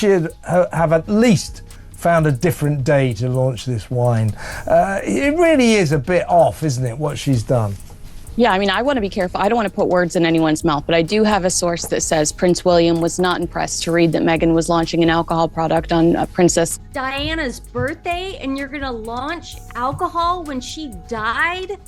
should have at least found a different day to launch this wine. It really is a bit off, isn't it, what she's done? Yeah, I mean, I want to be careful. I don't want to put words in anyone's mouth, but I do have a source that says Prince William was not impressed to read that Meghan was launching an alcohol product on Princess Diana's birthday, and you're gonna launch alcohol when she died?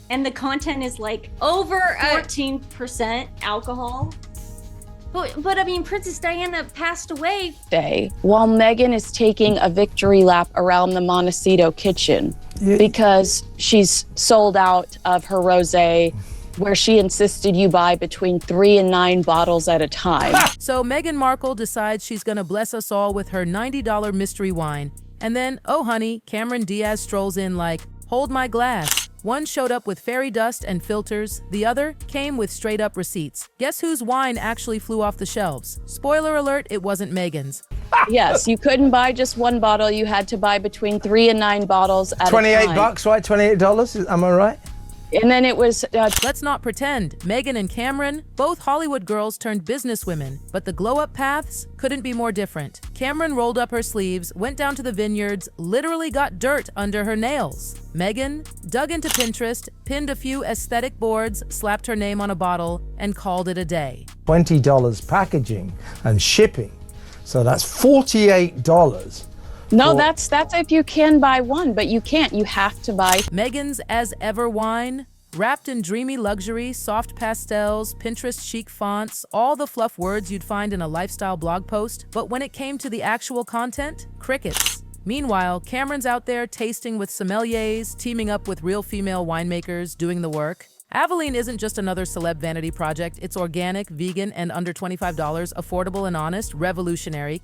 And the content is like over 14% alcohol. But I mean, Princess Diana passed away. Day, while Meghan is taking a victory lap around the Montecito kitchen because she's sold out of her rosé, where she insisted you buy between 3 and 9 bottles at a time. So Meghan Markle decides she's gonna bless us all with her $90 mystery wine. And then, oh honey, Cameron Diaz strolls in like, hold my glass. One showed up with fairy dust and filters, the other came with straight up receipts. Guess whose wine actually flew off the shelves? Spoiler alert, it wasn't Meghan's. Yes, you couldn't buy just 1 bottle. You had to buy between 3 and 9 bottles at a time. 28 bucks, right? $28, am I right? And then it was... Let's not pretend. Meghan and Cameron, both Hollywood girls turned businesswomen, but the glow-up paths couldn't be more different. Cameron rolled up her sleeves, went down to the vineyards, literally got dirt under her nails. Meghan dug into Pinterest, pinned a few aesthetic boards, slapped her name on a bottle, and called it a day. $20 packaging and shipping. So that's $48. No, that's if you can buy one, but you can't. You have to buy. Meghan's As Ever wine, wrapped in dreamy luxury, soft pastels, Pinterest chic fonts, all the fluff words you'd find in a lifestyle blog post. But when it came to the actual content, crickets. Meanwhile, Cameron's out there tasting with sommeliers, teaming up with real female winemakers, doing the work. Aveline isn't just another celeb vanity project. It's organic, vegan, and under $25, affordable and honest, revolutionary.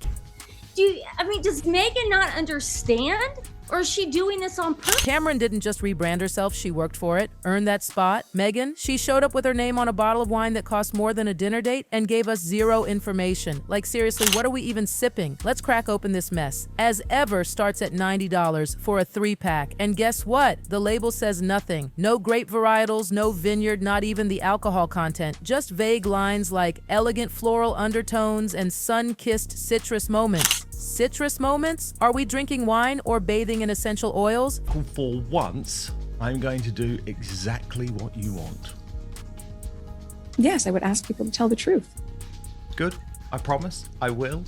Does Meghan not understand? Or is she doing this on purpose? Cameron didn't just rebrand herself, she worked for it, earned that spot. Meghan, she showed up with her name on a bottle of wine that cost more than a dinner date and gave us zero information. Like seriously, what are we even sipping? Let's crack open this mess. As Ever starts at $90 for a 3-pack. And guess what? The label says nothing. No grape varietals, no vineyard, not even the alcohol content. Just vague lines like elegant floral undertones and sun-kissed citrus moments. Citrus moments? Are we drinking wine or bathing in essential oils? For once, I'm going to do exactly what you want. Yes, I would ask people to tell the truth. Good, I promise, I will.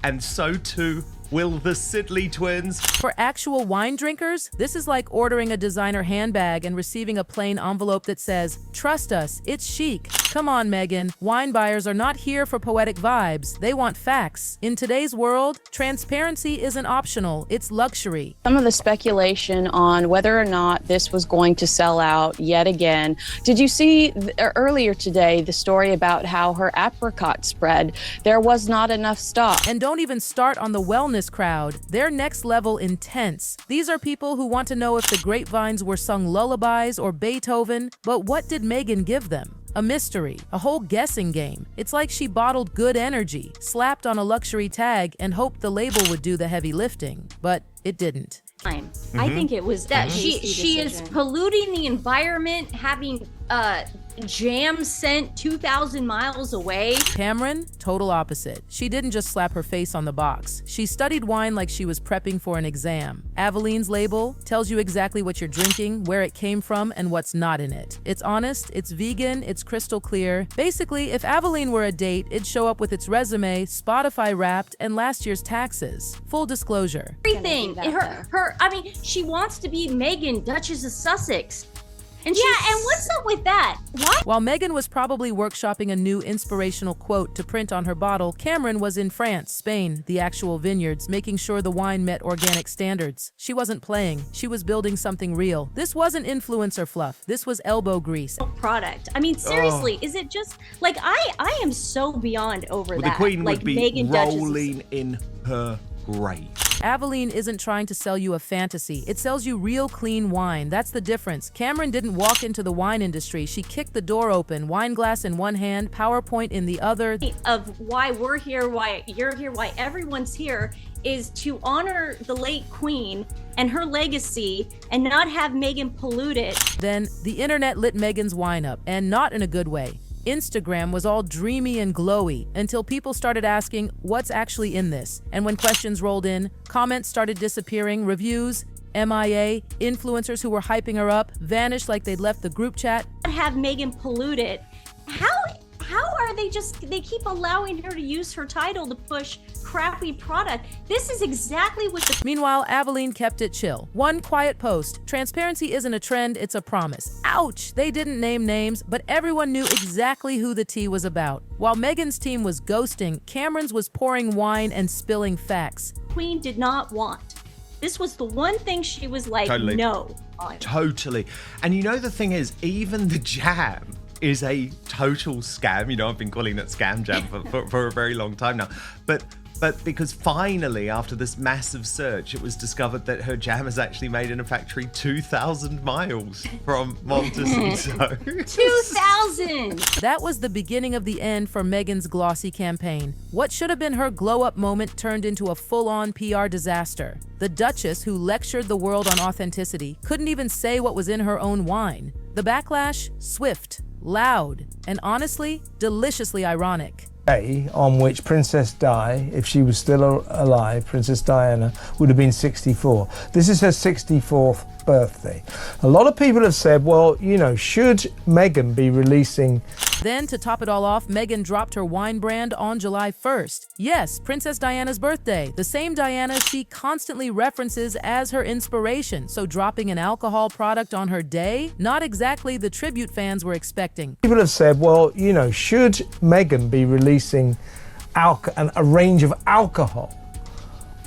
And so too will the Sidley twins. For actual wine drinkers, this is like ordering a designer handbag and receiving a plain envelope that says, "Trust us, it's chic." Come on, Meghan. Wine buyers are not here for poetic vibes. They want facts. In today's world, transparency isn't optional, it's luxury. Some of the speculation on whether or not this was going to sell out yet again. Did you see earlier today the story about how her apricot spread? There was not enough stock. And don't even start on the wellness crowd. They're next level intense. These are people who want to know if the grapevines were sung lullabies or Beethoven, but what did Meghan give them? A mystery, a whole guessing game. It's like she bottled good energy, slapped on a luxury tag, and hoped the label would do the heavy lifting, but it didn't. I think it was that she is polluting the environment, having jam sent 2,000 miles away. Cameron, total opposite. She didn't just slap her face on the box. She studied wine like she was prepping for an exam. Aveline's label tells you exactly what you're drinking, where it came from, and what's not in it. It's honest, it's vegan, it's crystal clear. Basically, if Aveline were a date, it'd show up with its resume, Spotify Wrapped, and last year's taxes. Full disclosure. Everything. She wants to be Meghan, Duchess of Sussex. And what's up with that? What? While Meghan was probably workshopping a new inspirational quote to print on her bottle, Cameron was in France, Spain, the actual vineyards, making sure the wine met organic standards. She wasn't playing. She was building something real. This wasn't influencer fluff. This was elbow grease. Product. I mean, seriously, is it just like I am so beyond over that. The Queen like would be Meghan rolling in her grave. Aveline isn't trying to sell you a fantasy. It sells you real clean wine. That's the difference. Cameron didn't walk into the wine industry. She kicked the door open, wine glass in one hand, PowerPoint in the other. Of why we're here, why you're here, why everyone's here is to honor the late Queen and her legacy and not have Meghan pollute it. Then the internet lit Meghan's wine up, and not in a good way. Instagram was all dreamy and glowy until people started asking what's actually in this. And when questions rolled in, comments started disappearing, reviews, MIA, influencers who were hyping her up vanished like they'd left the group chat. Have Meghan polluted. How are they keep allowing her to use her title to push crappy product? This is exactly what the... Meanwhile, Aveline kept it chill. One quiet post. Transparency isn't a trend, it's a promise. Ouch! They didn't name names, but everyone knew exactly who the tea was about. While Meghan's team was ghosting, Cameron's was pouring wine and spilling facts. Queen did not want. This was the one thing she was like, Totally. no. Totally. And you know, the thing is, even the jam is a total scam. You know, I've been calling it Scam Jam for a very long time now. But because finally, after this massive search, it was discovered that her jam is actually made in a factory 2,000 miles from Montecito. 2,000! That was the beginning of the end for Meghan's glossy campaign. What should have been her glow-up moment turned into a full-on PR disaster. The Duchess, who lectured the world on authenticity, couldn't even say what was in her own wine. The backlash? Swift, loud, and honestly, deliciously ironic. Day on which Princess Di, if she was still alive, Princess Diana, would have been 64. This is her 64th birthday. A lot of people have said, well, you know, should Meghan be releasing... Then, to top it all off, Meghan dropped her wine brand on July 1st. Yes, Princess Diana's birthday, the same Diana she constantly references as her inspiration, so dropping an alcohol product on her day? Not exactly the tribute fans were expecting. People have said, well, you know, should Meghan be releasing a range of alcohol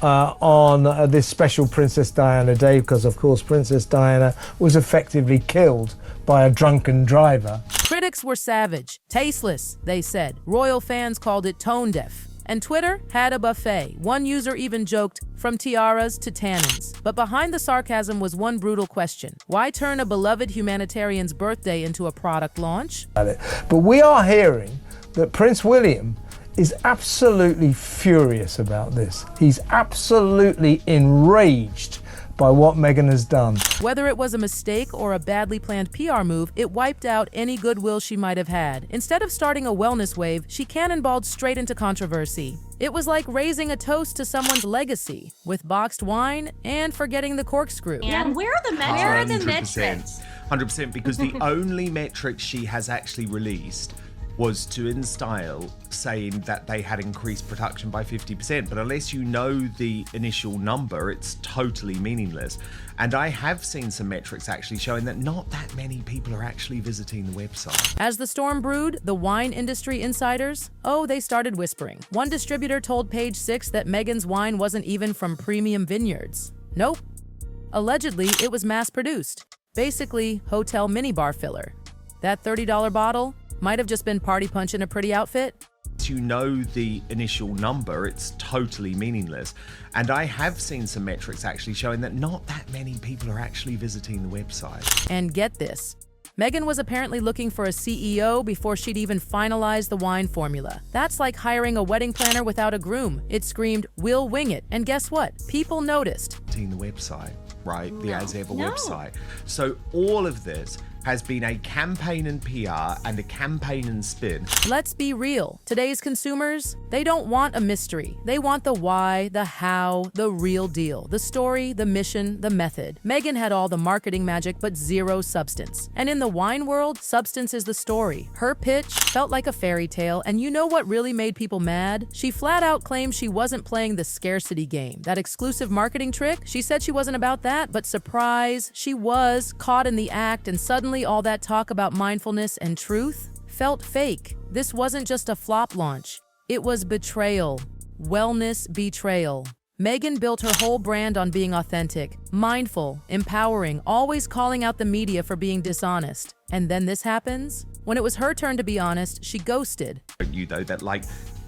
on this special Princess Diana Day, because of course Princess Diana was effectively killed by a drunken driver. Critics were savage. Tasteless, they said. Royal fans called it tone deaf. And Twitter had a buffet. One user even joked, from tiaras to tannins. But behind the sarcasm was one brutal question. Why turn a beloved humanitarian's birthday into a product launch? But we are hearing that Prince William is absolutely furious about this. He's absolutely enraged by what Meghan has done. Whether it was a mistake or a badly planned PR move, it wiped out any goodwill she might have had. Instead of starting a wellness wave, she cannonballed straight into controversy. It was like raising a toast to someone's legacy, with boxed wine and forgetting the corkscrew. And where are the metrics? Where are the 100%. metrics? 100%, because the only metric she has actually released was to InStyle saying that they had increased production by 50%, but unless you know the initial number, it's totally meaningless. And I have seen some metrics actually showing that not that many people are actually visiting the website. As the storm brewed, the wine industry insiders, they started whispering. One distributor told Page 6 that Meghan's wine wasn't even from premium vineyards. Nope. Allegedly, it was mass-produced. Basically, hotel minibar filler. That $30 bottle might have just been party punch in a pretty outfit. You know the initial number, it's totally meaningless. And I have seen some metrics actually showing that not that many people are actually visiting the website. And get this. Meghan was apparently looking for a CEO before she'd even finalized the wine formula. That's like hiring a wedding planner without a groom. It screamed, "We'll wing it." And guess what? People noticed. The website, right? The As Ever website. So all of this has been a campaign and PR and a campaign and spin. Let's be real. Today's consumers, they don't want a mystery. They want the why, the how, the real deal, the story, the mission, the method. Meghan had all the marketing magic, but zero substance. And in the wine world, substance is the story. Her pitch felt like a fairy tale, and you know what really made people mad? She flat out claimed she wasn't playing the scarcity game, that exclusive marketing trick. She said she wasn't about that, but surprise, she was caught in the act, and suddenly all that talk about mindfulness and truth felt fake. This wasn't just a flop launch. It was betrayal. Wellness betrayal. Meghan built her whole brand on being authentic, mindful, empowering, always calling out the media for being dishonest. And then this happens? When it was her turn to be honest, she ghosted. You though, that like,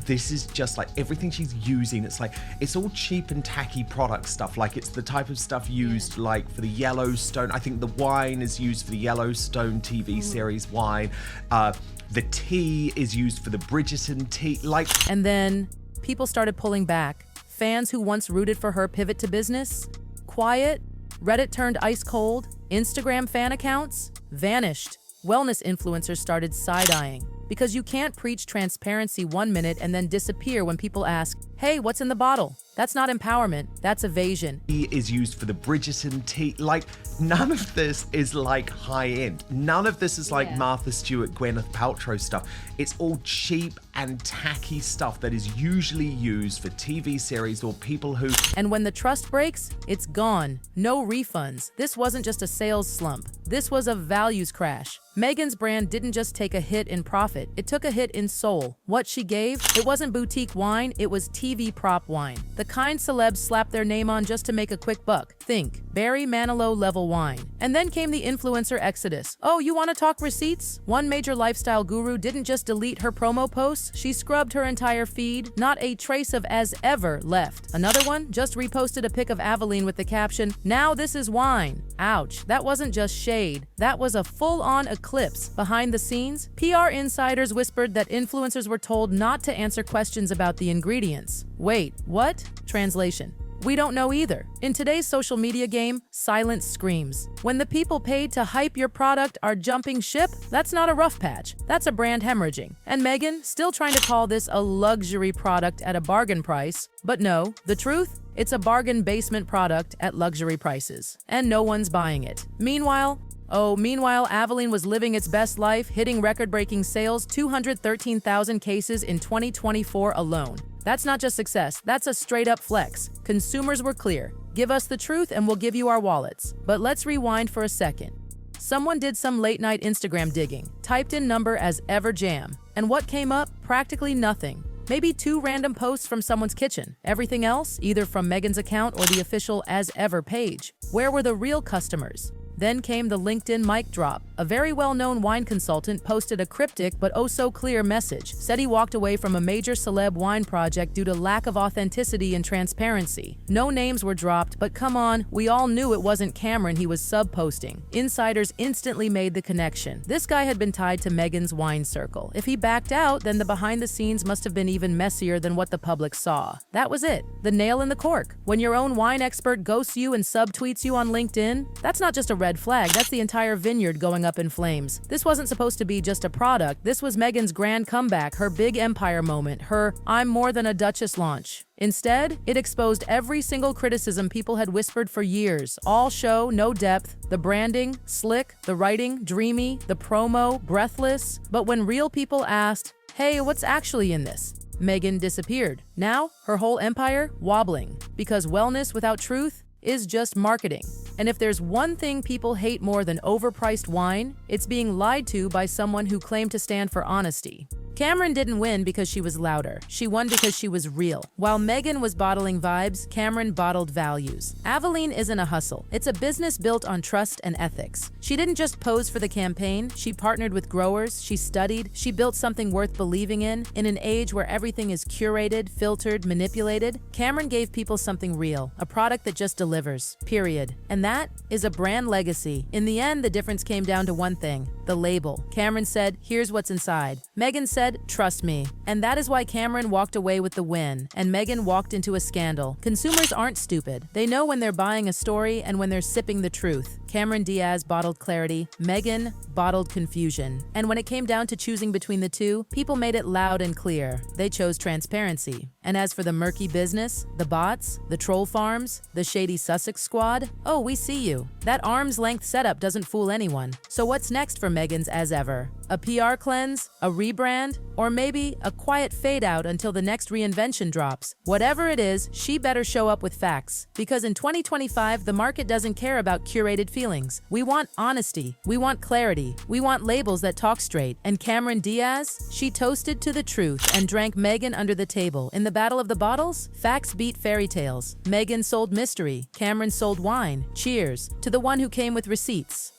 this is just like everything she's using. It's like, it's all cheap and tacky product stuff. Like it's the type of stuff used like for the Yellowstone. I think the wine is used for the Yellowstone TV series wine. The tea is used for the Bridgerton tea. Like, and then people started pulling back. Fans who once rooted for her pivot to business, quiet. Reddit turned ice cold. Instagram fan accounts vanished. Wellness influencers started side-eyeing. Because you can't preach transparency 1 minute and then disappear when people ask, hey, what's in the bottle? That's not empowerment, that's evasion. He is used for the Bridgerton tea. Like, none of this is like high end. None of this is like Martha Stewart, Gwyneth Paltrow stuff. It's all cheap and tacky stuff that is usually used for TV series or people who... And when the trust breaks, it's gone. No refunds. This wasn't just a sales slump. This was a values crash. Meghan's brand didn't just take a hit in profit, it took a hit in soul. What she gave? It wasn't boutique wine, it was TV prop wine. The kind celebs slap their name on just to make a quick buck. Think, Barry Manilow level wine. And then came the influencer exodus. Oh, you want to talk receipts? One major lifestyle guru didn't just delete her promo posts, she scrubbed her entire feed, not a trace of as ever left. Another one just reposted a pic of Aveline with the caption, now this is wine. Ouch, that wasn't just shade, that was a full-on eclipse. Behind the scenes, PR insiders whispered that influencers were told not to answer questions about the ingredients. Wait, what? Translation. We don't know either. In today's social media game, silence screams. When the people paid to hype your product are jumping ship, that's not a rough patch. That's a brand hemorrhaging. And Meghan, still trying to call this a luxury product at a bargain price. But no, the truth? It's a bargain basement product at luxury prices. And no one's buying it. Meanwhile, Aveline was living its best life, hitting record-breaking sales, 213,000 cases in 2024 alone. That's not just success, that's a straight-up flex. Consumers were clear. Give us the truth and we'll give you our wallets. But let's rewind for a second. Someone did some late-night Instagram digging, typed in number as Everjam, and what came up? Practically nothing. Maybe 2 random posts from someone's kitchen. Everything else, either from Meghan's account or the official As Ever page. Where were the real customers? Then came the LinkedIn mic drop. A very well-known wine consultant posted a cryptic but oh-so-clear message, said he walked away from a major celeb wine project due to lack of authenticity and transparency. No names were dropped, but come on, we all knew it wasn't Cameron he was sub-posting. Insiders instantly made the connection. This guy had been tied to Meghan's wine circle. If he backed out, then the behind-the-scenes must have been even messier than what the public saw. That was it. The nail in the cork. When your own wine expert ghosts you and subtweets you on LinkedIn, that's not just a red flag, that's the entire vineyard going up in flames. This wasn't supposed to be just a product, this was Meghan's grand comeback, her big empire moment, her I'm more than a duchess launch. Instead, it exposed every single criticism people had whispered for years. All show, no depth, the branding, slick, the writing, dreamy, the promo, breathless. But when real people asked, hey, what's actually in this? Meghan disappeared. Now, her whole empire wobbling. Because wellness without truth is just marketing. And if there's one thing people hate more than overpriced wine, it's being lied to by someone who claimed to stand for honesty. Cameron didn't win because she was louder. She won because she was real. While Meghan was bottling vibes, Cameron bottled values. Aveline isn't a hustle. It's a business built on trust and ethics. She didn't just pose for the campaign. She partnered with growers. She studied. She built something worth believing in. In an age where everything is curated, filtered, manipulated, Cameron gave people something real, a product that just delivers, period. And that is a brand legacy. In the end, the difference came down to one thing, the label. Cameron said, here's what's inside. Meghan said, trust me. And that is why Cameron walked away with the win, and Meghan walked into a scandal. Consumers aren't stupid. They know when they're buying a story and when they're sipping the truth. Cameron Diaz bottled clarity, Meghan bottled confusion. And when it came down to choosing between the two, people made it loud and clear. They chose transparency. And as for the murky business, the bots, the troll farms, the shady Sussex squad, oh, we see you. That arm's length setup doesn't fool anyone. So what's next for Meghan's As Ever? A PR cleanse? A rebrand? Or maybe a quiet fade out until the next reinvention drops? Whatever it is, she better show up with facts. Because in 2025, the market doesn't care about curated feelings. We want honesty. We want clarity. We want labels that talk straight. And Cameron Diaz? She toasted to the truth and drank Meghan under the table. In the battle of the bottles, facts beat fairy tales. Meghan sold mystery. Cameron sold wine. Cheers to the one who came with receipts.